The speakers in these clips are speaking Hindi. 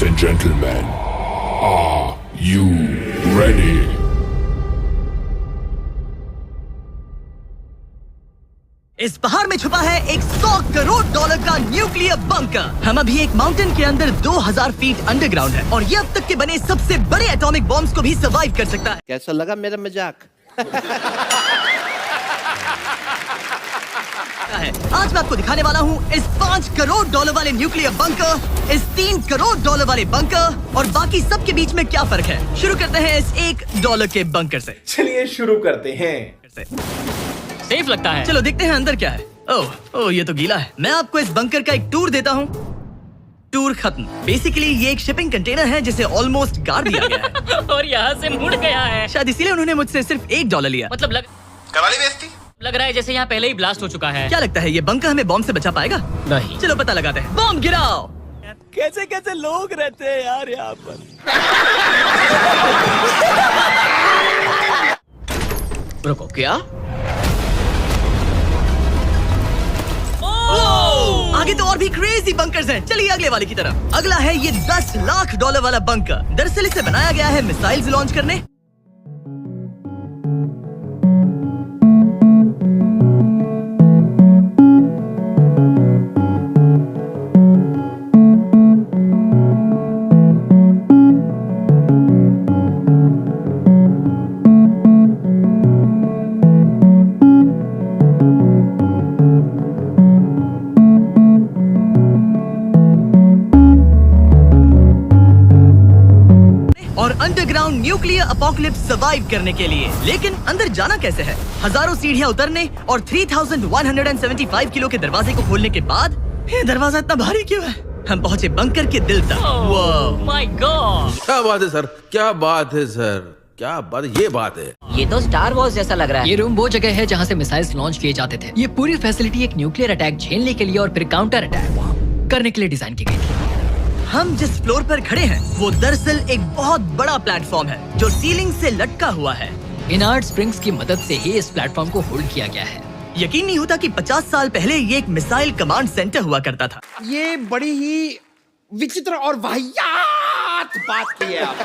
Ladies and gentlemen, are you ready? इस पहाड़ में छुपा है एक 100 करोड़ डॉलर का न्यूक्लियर बंकर। हम अभी एक माउंटेन के अंदर 2000 फीट अंडरग्राउंड है और ये अब तक के बने सबसे बड़े एटॉमिक बॉम्ब्स को भी सर्वाइव कर सकता है। कैसा लगा मेरा मजाक? आज मैं आपको दिखाने वाला हूँ इस 5 करोड़ डॉलर वाले न्यूक्लियर बंकर, इस 3 करोड़ डॉलर वाले बंकर और बाकी सब के बीच में क्या फर्क है। शुरू करते हैं इस $1 के बंकर से। चलिए शुरू करते हैं। सेफ लगता है। चलो देखते हैं अंदर क्या है। ओह ये तो गीला है। मैं आपको इस बंकर का एक टूर देता हूँ। टूर खत्म। बेसिकली ये एक शिपिंग कंटेनर है जिसे ऑलमोस्ट गाड़ दिया गया है और यहाँ से मुड़ गया है। शायद इसीलिए उन्होंने मुझसे सिर्फ $1 लिया। मतलब कराली बेइज्जती? लग रहा है जैसे यहाँ पहले ही ब्लास्ट हो चुका है। क्या लगता है ये बंकर हमें बॉम्ब से बचा पाएगा? नहीं। चलो पता लगाते हैं। बॉम्ब गिराओ। कैसे कैसे लोग रहते हैं यार यहाँ पर। रुको, क्या? आगे तो और भी क्रेजी बंकर्स हैं। चलिए अगले वाले की तरफ। अगला है ये $10 लाख वाला बंकर। दरअसल इसे बनाया गया है मिसाइल्स लॉन्च करने। और अंडरग्राउंड न्यूक्लियर अपोकलिप्स सर्वाइव करने के लिए। लेकिन अंदर जाना कैसे है? हजारों सीढ़ियां उतरने और 3175 किलो के दरवाजे को खोलने के बाद ये दरवाजा इतना भारी क्यों है? हम पहुंचे बंकर के दिल तक। My God! क्या बात है सर, क्या बात है सर, क्या बात, ये बात है। ये तो स्टार वॉर्स जैसा लग रहा है। ये रूम वो जगह है जहाँ से मिसाइल्स लॉन्च किए जाते थे। ये पूरी फैसिलिटी एक न्यूक्लियर अटैक झेलने के लिए और फिर काउंटर अटैक करने के लिए डिजाइन की गई थी। हम जिस फ्लोर पर खड़े हैं वो दरअसल एक बहुत बड़ा प्लेटफॉर्म है जो सीलिंग से लटका हुआ है। इनार्ड स्प्रिंग्स की मदद से ही इस प्लेटफॉर्म को होल्ड किया गया है। यकीन नहीं होता कि 50 साल पहले ये एक मिसाइल कमांड सेंटर हुआ करता था। ये बड़ी ही विचित्र और वाहियात बात की है आप।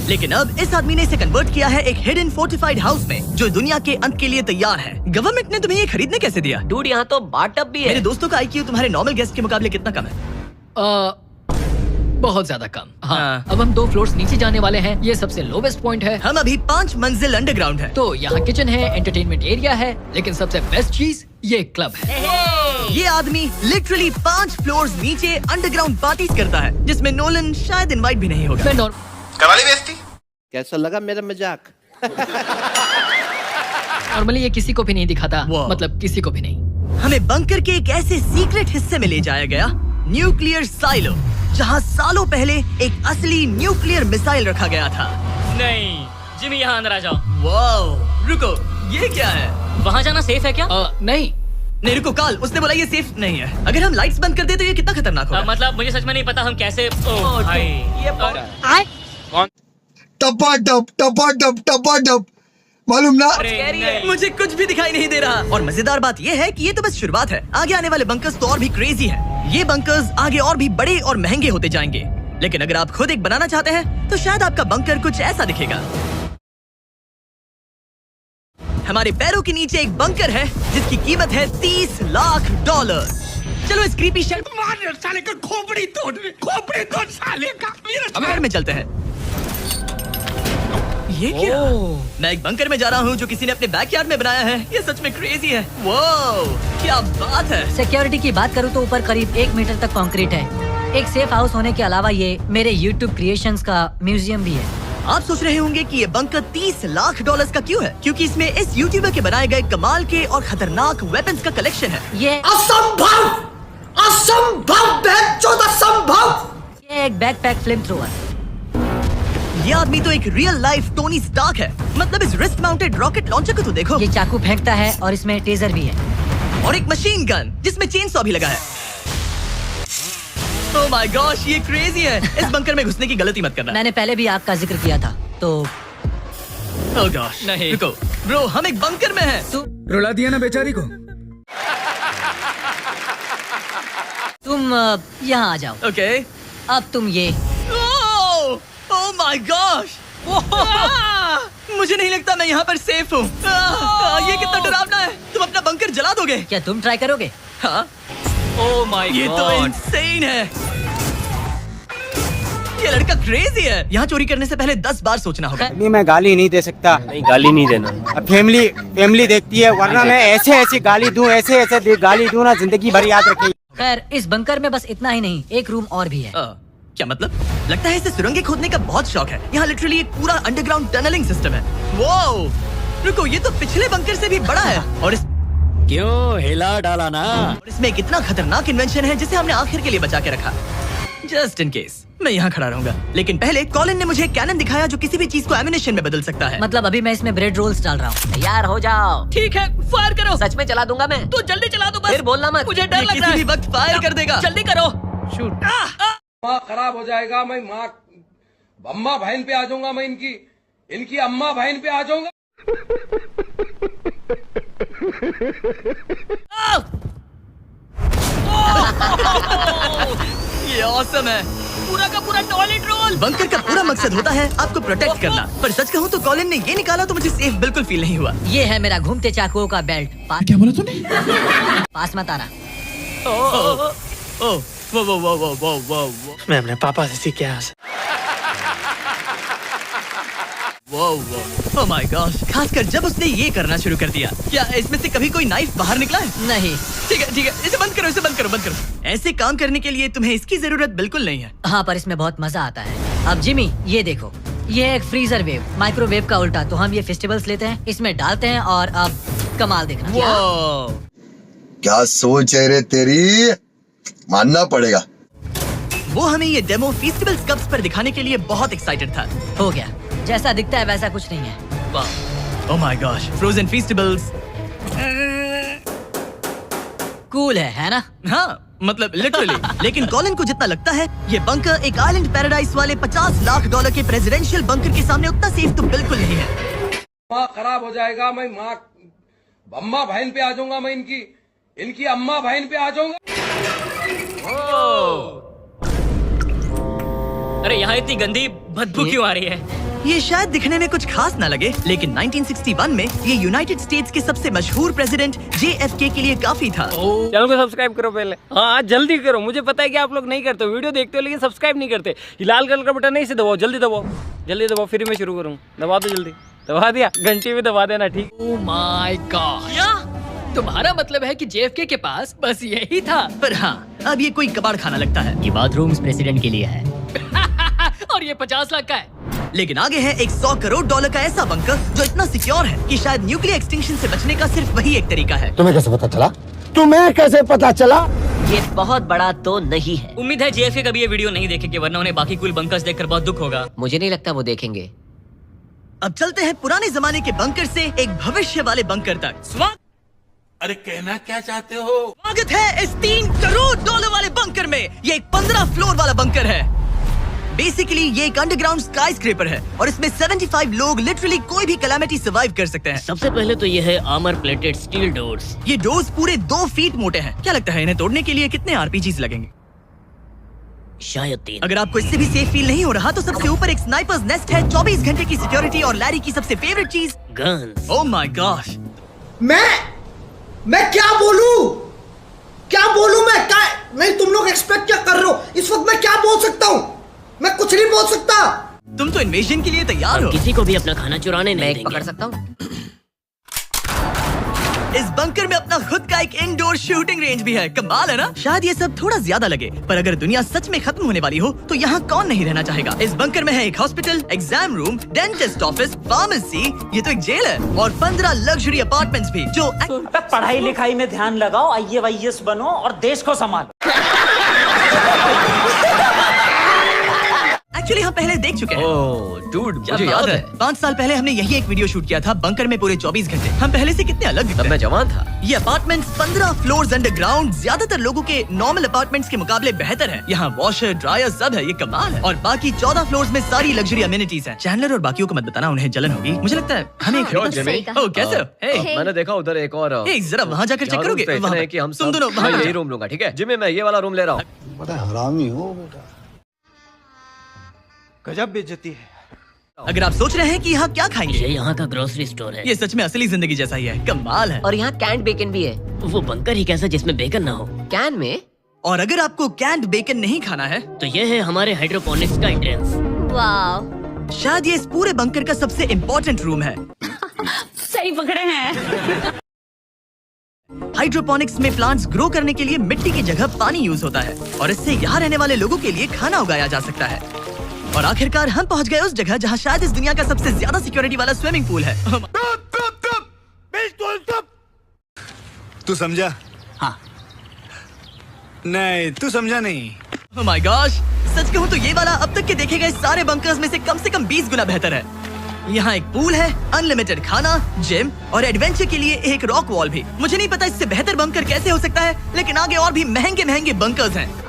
लेकिन अब इस आदमी ने इसे कन्वर्ट किया है एक हिडन फोर्टिफाइड हाउस में जो दुनिया के अंत के लिए तैयार है। गवर्नमेंट ने तुम्हें ये खरीदने कैसे दिया? डूड, यहाँ तो बाथ टब भी है। मेरे दोस्तों का आईक्यू तुम्हारे नॉर्मल गेस्ट के मुकाबले कितना कम है? बहुत ज्यादा कम। हाँ। अब हम 2 फ्लोर्स नीचे जाने वाले हैं। ये सबसे लोवेस्ट पॉइंट है। हम अभी 5 मंजिल अंडरग्राउंड है। तो यहाँ किचन है, एंटरटेनमेंट एरिया है, लेकिन सबसे बेस्ट चीज ये क्लब है। ये आदमी लिटरली 5 फ्लोर्स नीचे अंडरग्राउंड पार्टीज करता है जिसमें नोलन शायद इनवाइट भी नहीं होगा। कराली बेइज्जती? कैसा लगा मेरा मजाक? नॉर्मली ये किसी को भी नहीं दिखाता। वाह। मतलब किसी को भी नहीं। हमें बंकर के एक ऐसे सीक्रेट हिस्से में ले जाया गया, न्यूक्लियर साइलो, जहाँ सालों पहले एक असली न्यूक्लियर मिसाइल रखा गया था। नहीं, जिमी यहाँ अंदर आ जाओ। वाओ, रुको, ये क्या है? वहाँ जाना सेफ है क्या? नहीं। नहीं रुको, काल, उसने बोला ये सेफ नहीं है। अगर हम लाइट्स बंद कर दे तो ये कितना खतरनाक होगा? मतलब मुझे सच में नहीं पता हम कैसे। ओह भाई, टपा मालूम ना। मुझे कुछ भी दिखाई नहीं दे रहा। और मजेदार बात ये है कि ये तो बस शुरुआत है। आगे आने वाले बंकर्स तो और भी क्रेजी हैं। ये बंकर्स आगे और भी बड़े और महंगे होते जाएंगे। लेकिन अगर आप खुद एक बनाना चाहते हैं तो शायद आपका बंकर कुछ ऐसा दिखेगा। हमारे पैरों के नीचे एक बंकर है जिसकी कीमत है $30 लाख। चलो इस क्रीपी साले का खोपड़ी तोड़ साले का। घर में चलते हैं। ये क्या? मैं एक बंकर में जा रहा हूँ जो किसी ने अपने बैकयार्ड में बनाया है। ये सच में क्रेजी है। वाओ, क्या बात है। सिक्योरिटी की बात करूँ तो ऊपर करीब 1 मीटर तक कंक्रीट है। एक सेफ हाउस होने के अलावा ये मेरे YouTube क्रिएशंस का म्यूजियम भी है। आप सोच रहे होंगे कि ये बंकर $30 लाख का क्यों है? क्योंकि इसमें इस यूट्यूबर के बनाए गए कमाल के और खतरनाक वेपन्स का कलेक्शन है। ये एक बैकपैक फ्लेम थ्रोवर। ये आदमी तो एक रियल लाइफ टोनी स्टार्क है। मतलब इस रिस्ट माउंटेड रॉकेट लॉन्चर को तो देखो। ये चाकू फेंकता है और इसमें टेजर भी है। और एक मशीन गन जिसमें चेन सॉ भी लगा है। ओह माय गॉश, ये क्रेजी है। इस बंकर में घुसने की गलती मत करना। मैंने पहले भी आग का जिक्र किया था तो। ओह गॉश, नहीं। रुको ब्रो, हम एक बंकर में हैं। रुला दिया ना बेचारी को। तुम यहाँ आ जाओ। ओके। अब तुम ये ओह माय गॉश! मुझे नहीं लगता मैं यहाँ पर सेफ हूँ। ये कितना डरावना है। तुम अपना बंकर जला दोगे? क्या तुम ट्राई करोगे? हाँ, ओह माय ये तो गॉड। इंसेन है। ये लड़का क्रेजी है। यहाँ चोरी करने से पहले 10 बार सोचना होगा। नहीं, मैं गाली नहीं दे सकता। नहीं, गाली नहीं देना। फैमिली देखती है, वरना मैं ऐसे गाली दूं, ऐसे गाली दूं ना, जिंदगी भर याद रखेगी। खैर, इस बंकर में बस इतना ही नहीं, एक रूम और भी है। क्या मतलब? लगता है इसे सुरंगें खोदने का बहुत शौक है। यहाँ लिटरली एक पूरा अंडरग्राउंड टनलिंग सिस्टम है। वो रुको, ये तो पिछले बंकर से भी बड़ा है। और क्यों हिला डाला ना? और इसमें एक इतना खतरनाक इन्वेंशन है जिसे हमने आखिर के लिए बचा के रखा, जस्ट इन केस। मैं यहाँ खड़ा रहूंगा। लेकिन पहले कॉलिन ने मुझे कैनन दिखाया जो किसी भी चीज को एमिनेशन में बदल सकता है। मतलब अभी मैं इसमें ब्रेड रोल्स डाल रहा हूँ। तैयार हो जाओ। ठीक है, फायर करो। सच में चला दूंगा मैं। तू जल्दी चला दो बस। फिर बोलना मत। मुझे डर ये लग रहा किसी है। भी वक्त फायर कर देगा। जल्दी करो। शूट। माँ खराब हो जाएगा। मैं माँ अम्मा बहन पे आ जाऊंगा। मैं इनकी अम्मा बहन पे आ जाऊंगा। ये ऑसम है। पूरा का पूरा टॉयलेट रोल। बंकर का पूरा मकसद होता है आपको प्रोटेक्ट करना। पर सच कहूँ तो कॉलिन ने ये निकाला तो मुझे सेफ बिल्कुल फील नहीं हुआ। ये है मेरा घूमते चाकुओं का बेल्ट। क्या बोला तूने? पास मत आना। ओह वो मैं अपने पापा से सीखा। Oh my gosh! खासकर जब उसने ये करना शुरू कर दिया। क्या इसमें से कभी कोई नाइफ बाहर निकला है? नहीं। ठीक है, इसे बंद करो। ऐसे काम करने के लिए तुम्हें इसकी जरूरत बिल्कुल नहीं है। हाँ, पर इसमें बहुत मजा आता है। अब जिमी, ये देखो, ये एक फ्रीजर वेव, माइक्रोवेव का उल्टा। तो हम ये फेस्टिवल्स लेते हैं, इसमें डालते हैं और अब कमाल देखना। क्या सोच है रे तेरी, मानना पड़ेगा। वो हमें ये डेमो फेस्टिवल्स कप्स पर दिखाने के लिए बहुत एक्साइटेड था। हो गया, जैसा दिखता है वैसा कुछ नहीं है। Oh my gosh, frozen festivals. Cool है ना? हाँ, मतलब लिटरली। लेकिन कॉलिन को जितना लगता है ये बंकर एक आइलैंड पैराडाइज वाले $50 लाख के प्रेसिडेंशियल बंकर के सामने उतना सेफ तो बिल्कुल नहीं है। माँ खराब हो जाएगा। मैं माँ अम्मा बहन पे आ जाऊंगा। मैं इनकी अम्मा बहन पे आ जाऊंगा। अरे यहाँ इतनी गंदी बदबू क्यों आ रही है? ये शायद दिखने में कुछ खास ना लगे, लेकिन 1961 में ये यूनाइटेड स्टेट्स के सबसे मशहूर प्रेसिडेंट JFK के लिए काफी था। चैनल को सब्सक्राइब करो पहले। हाँ, जल्दी करो। मुझे पता है कि आप लोग नहीं करते, वीडियो देखते हो लेकिन सब्सक्राइब नहीं करते। ये लाल कलर का बटन है, इसे दबाओ। जल्दी दबाओ। फिर मैं शुरू करूँ। दबा दो जल्दी। दबा दिया। घंटी भी दबा देना, ठीक? Oh my God. तुम्हारा मतलब है कि JFK के पास बस यही था? पर हाँ, अब ये कोई कबाड़ खाना लगता है। ये बाथरूम्स प्रेसिडेंट के लिए है। और ये 50 लाख का है। लेकिन आगे है एक $100 करोड़ का ऐसा बंकर जो इतना सिक्योर है कि शायद न्यूक्लियर एक्सटिंक्शन से बचने का सिर्फ वही एक तरीका है। तुम्हें कैसे पता चला? ये बहुत बड़ा तो नहीं है। उम्मीद है JFK कभी ये वीडियो नहीं देखेंगे, वरना उन्हें बाकी कूल बंकर्स देखकर बहुत दुख होगा। मुझे नहीं लगता वो देखेंगे। अब चलते हैं पुराने जमाने के बंकर से एक भविष्य वाले बंकर तक। अरे कहना क्या चाहते हो? स्वागत है इस $3 करोड़ वाले बंकर में। ये एक 15 फ्लोर वाला बंकर है। बेसिकली ये एक अंडरग्राउंड स्काई स्क्रेपर है और इसमें 75 लोग लिटरली कोई भी कैलामिटी सर्वाइव कर सकते हैं। सबसे पहले तो ये है आर्मर प्लेटेड स्टील डोर्स। ये डोर्स पूरे 2 फीट मोटे हैं। क्या लगता है इन्हें तोड़ने के लिए कितने RPGs लगेंगे? शायद 3। अगर आपको इससे भी सेफ फील नहीं हो रहा तो सबसे ऊपर एक स्नाइपर्स नेस्ट है, 24 घंटे की सिक्योरिटी और लैरी की सबसे फेवरेट चीज गन्स। Oh my gosh! मैं क्या बोलूं? मैं तुम लोग एक्सपेक्ट क्या कर रहे हो? इस वक्त मैं क्या बोल सकता हूँ? मैं कुछ नहीं बोल सकता। तुम तो इन्वेजन के लिए तैयार हो। किसी को भी अपना खाना चुराने नहीं देंगे। पकड़ सकता हूँ। इस बंकर में अपना खुद का एक इंडोर शूटिंग रेंज भी है। कमाल है ना? शायद ये सब थोड़ा ज्यादा लगे, पर अगर दुनिया सच में खत्म होने वाली हो तो यहाँ कौन नहीं रहना चाहेगा? इस बंकर में है एक hospital, exam room, dentist office, pharmacy, ये तो एक जेल है, और 15 लग्जरी अपार्टमेंट्स भी जो पढ़ाई लिखाई में ध्यान लगाओ, IAS बनो और देश को संभालो। एक्चुअली हम पहले देख चुके हैं। ओह डूड, क्या मुझे बात याद है। है 5 साल पहले हमने यही एक वीडियो शूट किया था बंकर में पूरे 24 घंटे। हम पहले से कितने अलग दिखते तब हैं। मैं जवान था। ये अपार्टमेंट 15 फ्लोर्स अंडरग्राउंड ज्यादातर लोगों के नॉर्मल अपार्टमेंट्स के मुकाबले बेहतर है। यहाँ वॉशर ड्रायर सब है, ये कमाल है। और बाकी 14 फ्लोर्स में सारी लग्जरी अमेनिटीज हैं। चैंडलर और बाकियों को मत बताना, उन्हें जलन होगी। मुझे लगता है हमें क्यों जिमी? ओह कैसे हो? हे, मैंने देखा उधर एक और हे, जरा वहाँ जाकर चेक करोगे? वहाँ पे। कि हम तुम दोनों वहाँ मैं यही जाओ। रूम लूंगा, ठीक है जिमी? मैं ये वाला रूम ले रहा हूँ। बड़ा हरामी हो बेटा। गजब बेइज्जती है। अगर आप सोच रहे हैं कि यहाँ क्या खाएंगे, ये यहाँ का ग्रोसरी स्टोर है ये सच में असली जिंदगी जैसा ही है। कमाल है। और यहाँ कैंड बेकन भी है। वो बंकर ही कैसा जिसमें बेकन ना हो। कैन में? और अगर आपको कैंड बेकन नहीं खाना है तो ये है हमारे हाइड्रोपोनिक्स का एंट्रेंस। वाह, शायद ये इस पूरे बंकर का सबसे इम्पोर्टेंट रूम है। सही पकड़े हैं। हाइड्रोपोनिक्स में प्लांट्स ग्रो करने के लिए मिट्टी की जगह पानी यूज होता है और इससे यहाँ रहने वाले लोगों के लिए खाना उगाया जा सकता है। और आखिरकार हम पहुँच गए उस जगह जहाँ शायद इस दुनिया का सबसे ज्यादा सिक्योरिटी वाला स्विमिंग पूल है। तू समझा? हाँ। नहीं, तू समझा नहीं। Oh my gosh! सच कहूँ तो ये वाला अब तक के देखे गए सारे बंकर्स में से कम 20 गुना बेहतर है। यहाँ एक पूल है, अनलिमिटेड खाना, जिम और एडवेंचर के लिए एक रॉक वॉल भी। मुझे नहीं पता इससे बेहतर बंकर कैसे हो सकता है, लेकिन आगे और भी महंगे बंकर्स हैं।